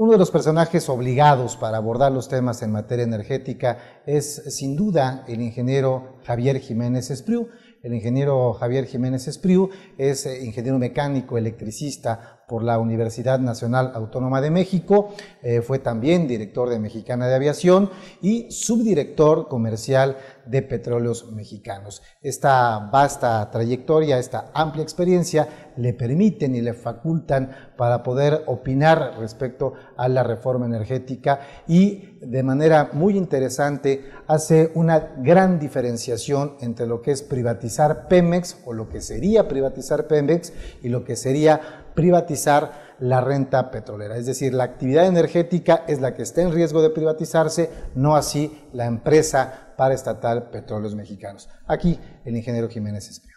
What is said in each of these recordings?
Uno de los personajes obligados para abordar los temas en materia energética es, sin duda, el ingeniero Javier Jiménez Espriu. El ingeniero Javier Jiménez Espriu es ingeniero mecánico electricista por la Universidad Nacional Autónoma de México, fue también director de Mexicana de Aviación y subdirector comercial de Petróleos Mexicanos. Esta vasta trayectoria, esta amplia experiencia le permiten y le facultan para poder opinar respecto a la reforma energética y de manera muy interesante hace una gran diferenciación entre lo que es privatizar Pemex o lo que sería privatizar Pemex y lo que sería privatizar la renta petrolera. Es decir, la actividad energética es la que está en riesgo de privatizarse, no así la empresa paraestatal Petróleos Mexicanos. Aquí el ingeniero Jiménez Espriu.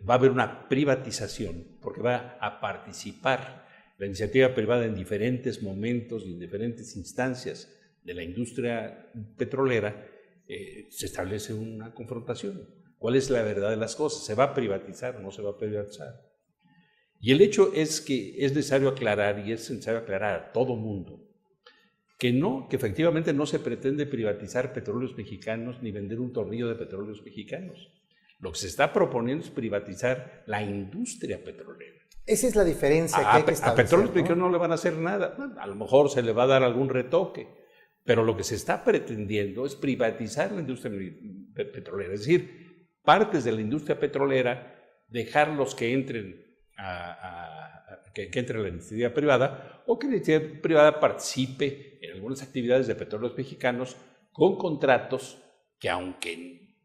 Va a haber una privatización porque va a participar la iniciativa privada en diferentes momentos y en diferentes instancias de la industria petrolera. Se establece una confrontación. ¿Cuál es la verdad de las cosas? ¿Se va a privatizar o no se va a privatizar? Y el hecho es que es necesario aclarar, y es necesario aclarar a todo mundo, que efectivamente no se pretende privatizar Petróleos Mexicanos ni vender un tornillo de Petróleos Mexicanos. Lo que se está proponiendo es privatizar la industria petrolera. Esa es la diferencia que hay que establecer. A Petróleos Mexicanos no le van a hacer nada. Bueno, a lo mejor se le va a dar algún retoque, pero lo que se está pretendiendo es privatizar la industria petrolera. Es decir, partes de la industria petrolera, dejarlos que entren que entre la iniciativa privada o que la iniciativa privada participe en algunas actividades de Petróleos Mexicanos con contratos que, aunque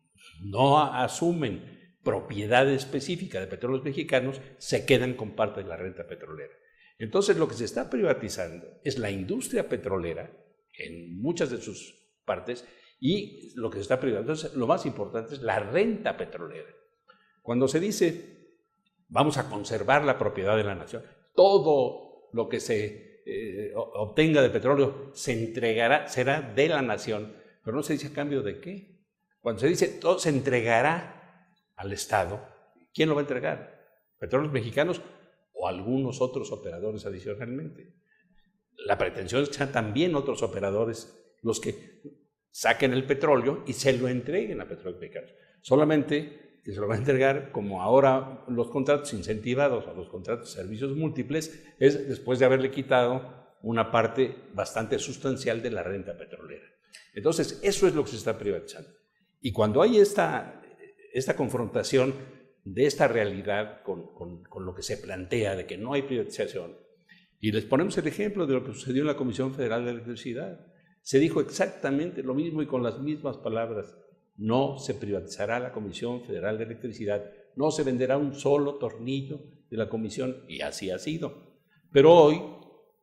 no asumen propiedad específica de Petróleos Mexicanos, se quedan con parte de la renta petrolera. Entonces, lo que se está privatizando es la industria petrolera en muchas de sus partes, y lo que se está privatizando, lo más importante, es la renta petrolera. Cuando se dice vamos a conservar la propiedad de la nación, todo lo que se obtenga de petróleo se entregará, será de la nación, pero no se dice a cambio de qué. Cuando se dice todo se entregará al Estado, ¿quién lo va a entregar? ¿Petróleos Mexicanos o algunos otros operadores adicionalmente? La pretensión es que sean también otros operadores los que saquen el petróleo y se lo entreguen a Petróleos Mexicanos. Solamente que se lo va a entregar, como ahora los contratos incentivados o los contratos de servicios múltiples, es después de haberle quitado una parte bastante sustancial de la renta petrolera. Entonces, eso es lo que se está privatizando. Y cuando hay esta confrontación de esta realidad con lo que se plantea de que no hay privatización, y les ponemos el ejemplo de lo que sucedió en la Comisión Federal de Electricidad, se dijo exactamente lo mismo y con las mismas palabras. No se privatizará la Comisión Federal de Electricidad, no se venderá un solo tornillo de la comisión, y así ha sido. Pero hoy,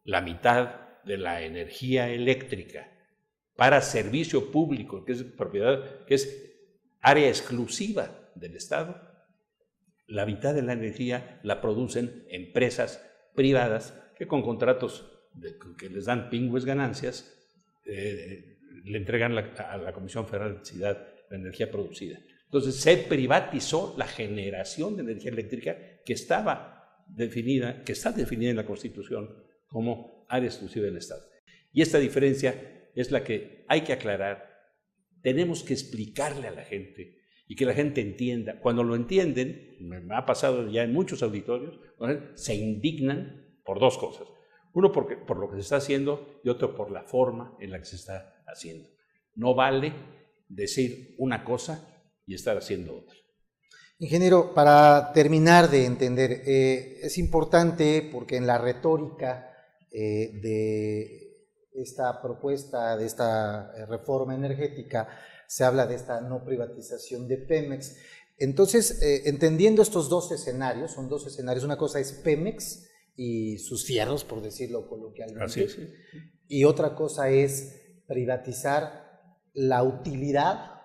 la mitad de la energía eléctrica para servicio público, que es propiedad, que es área exclusiva del Estado, la mitad de la energía la producen empresas privadas que con contratos que les dan pingües ganancias, le entregan a la Comisión Federal de Electricidad la energía producida. Entonces se privatizó la generación de energía eléctrica que está definida en la Constitución como área exclusiva del Estado. Y esta diferencia es la que hay que aclarar. Tenemos que explicarle a la gente y que la gente entienda. Cuando lo entienden, me ha pasado ya en muchos auditorios, se indignan por dos cosas. Uno por lo que se está haciendo y otro por la forma en la que se está haciendo. No vale decir una cosa y estar haciendo otra. Ingeniero, para terminar de entender, es importante porque en la retórica de esta propuesta, de esta reforma energética, se habla de esta no privatización de Pemex. Entonces, entendiendo estos dos escenarios, son dos escenarios, una cosa es Pemex y sus fierros, por decirlo coloquialmente, así es, sí. Y otra cosa es privatizar la utilidad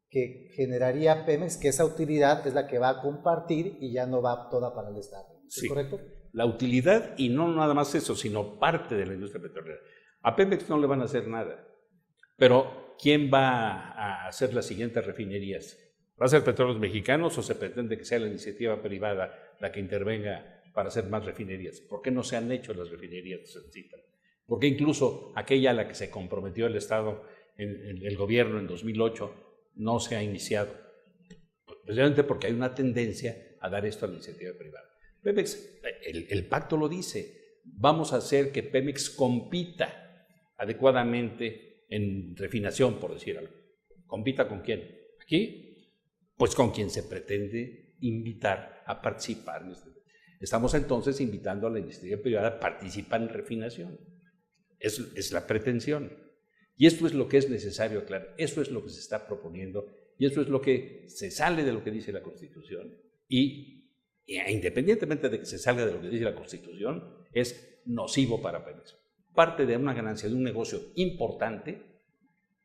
que generaría Pemex, que esa utilidad es la que va a compartir y ya no va toda para el Estado. ¿Es sí, correcto? La utilidad, y no nada más eso, sino parte de la industria petrolera. A Pemex no le van a hacer nada, pero ¿quién va a hacer las siguientes refinerías? ¿Va a ser Petróleos Mexicanos o se pretende que sea la iniciativa privada la que intervenga para hacer más refinerías? ¿Por qué no se han hecho las refinerías que se necesitan? ¿Por qué incluso aquella a la que se comprometió el Estado, el gobierno en 2008, no se ha iniciado? Precisamente porque hay una tendencia a dar esto a la iniciativa privada. Pemex, el pacto lo dice, vamos a hacer que Pemex compita adecuadamente en refinación, por decir algo. ¿Compita con quién? Aquí, pues con quien se pretende invitar a participar. Estamos entonces invitando a la iniciativa privada a participar en refinación. Es la pretensión. Y esto es lo que es necesario aclarar, eso es lo que se está proponiendo y eso es lo que se sale de lo que dice la Constitución y independientemente de que se salga de lo que dice la Constitución, es nocivo para Pemex. Parte de una ganancia de un negocio importante,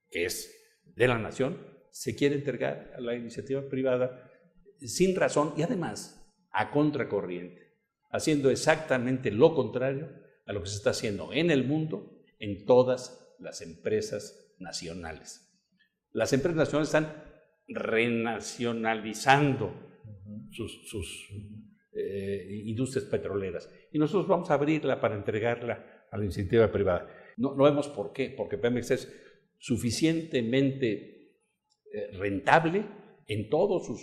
que es de la nación, se quiere entregar a la iniciativa privada sin razón y además a contracorriente, haciendo exactamente lo contrario a lo que se está haciendo en el mundo, en todas las empresas nacionales. Las empresas nacionales están renacionalizando sus industrias petroleras y nosotros vamos a abrirla para entregarla a la iniciativa privada. No vemos por qué, porque Pemex es suficientemente rentable en todos sus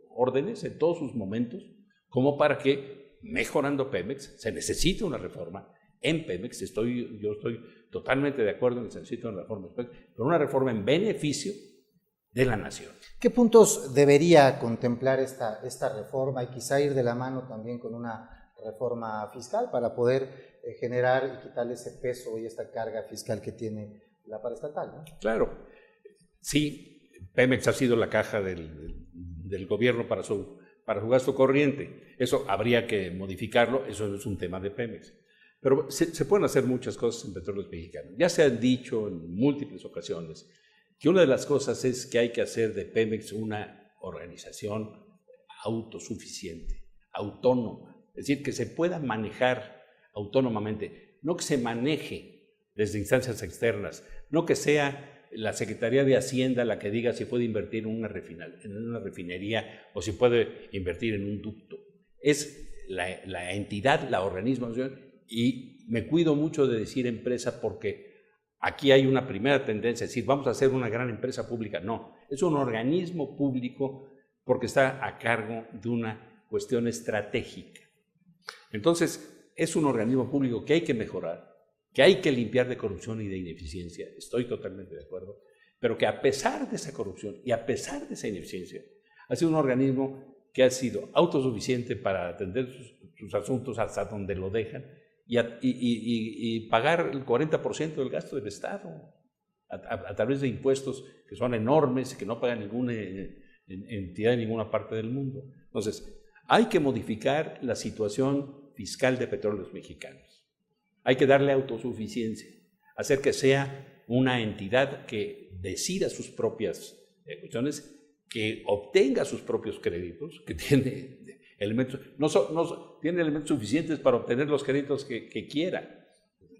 órdenes, en todos sus momentos, como para que, mejorando Pemex, se necesite una reforma en Pemex. Yo estoy totalmente de acuerdo en que se necesita una reforma en Pemex, pero una reforma en beneficio de la nación. ¿Qué puntos debería contemplar esta reforma y quizá ir de la mano también con una reforma fiscal para poder generar y quitarle ese peso y esta carga fiscal que tiene la paraestatal, ¿no? Claro, sí, Pemex ha sido la caja del gobierno para su gasto corriente. Eso habría que modificarlo, eso no es un tema de Pemex. Pero se pueden hacer muchas cosas en Petróleos Mexicanos. Ya se han dicho en múltiples ocasiones que una de las cosas es que hay que hacer de Pemex una organización autosuficiente, autónoma, es decir, que se pueda manejar autónomamente, no que se maneje desde instancias externas, no que sea la Secretaría de Hacienda la que diga si puede invertir en una refinería o si puede invertir en un ducto. Es la entidad, la organismo, y me cuido mucho de decir empresa porque aquí hay una primera tendencia, es decir, vamos a hacer una gran empresa pública. No, es un organismo público porque está a cargo de una cuestión estratégica. Entonces, es un organismo público que hay que mejorar, que hay que limpiar de corrupción y de ineficiencia, estoy totalmente de acuerdo, pero que a pesar de esa corrupción y a pesar de esa ineficiencia, ha sido un organismo que ha sido autosuficiente para atender sus asuntos hasta donde lo dejan y pagar el 40% del gasto del Estado a través de impuestos que son enormes y que no paga ninguna entidad en ninguna parte del mundo. Entonces, hay que modificar la situación fiscal de Petróleos Mexicanos. Hay que darle autosuficiencia, hacer que sea una entidad que decida sus propias cuestiones, que obtenga sus propios créditos, que tiene elementos, tiene elementos suficientes para obtener los créditos que quiera.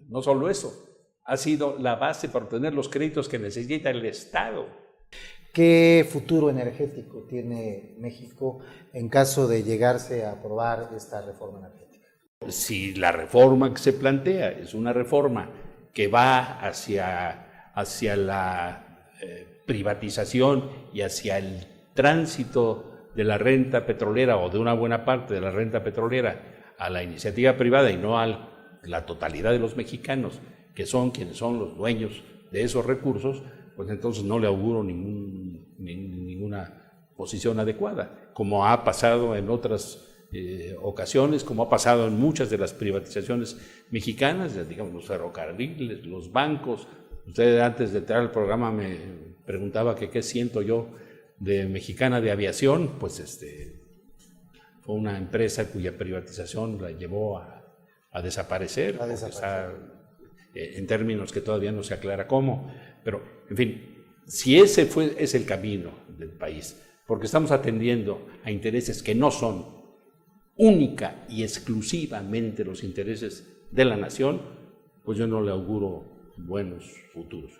No solo eso, ha sido la base para obtener los créditos que necesita el Estado. ¿Qué futuro energético tiene México en caso de llegarse a aprobar esta reforma energética? Si la reforma que se plantea es una reforma que va hacia la privatización y hacia el tránsito de la renta petrolera o de una buena parte de la renta petrolera a la iniciativa privada y no a la totalidad de los mexicanos, que son quienes son los dueños de esos recursos, pues entonces no le auguro ninguna posición adecuada, como ha pasado en otras ocasiones, como ha pasado en muchas de las privatizaciones mexicanas, digamos los ferrocarriles, los bancos. Usted antes de entrar al programa me preguntaba que qué siento yo de Mexicana de Aviación, pues fue una empresa cuya privatización la llevó a desaparecer, en términos que todavía no se aclara cómo, pero en fin, si ese es el camino del país, porque estamos atendiendo a intereses que no son única y exclusivamente los intereses de la nación, pues yo no le auguro buenos futuros.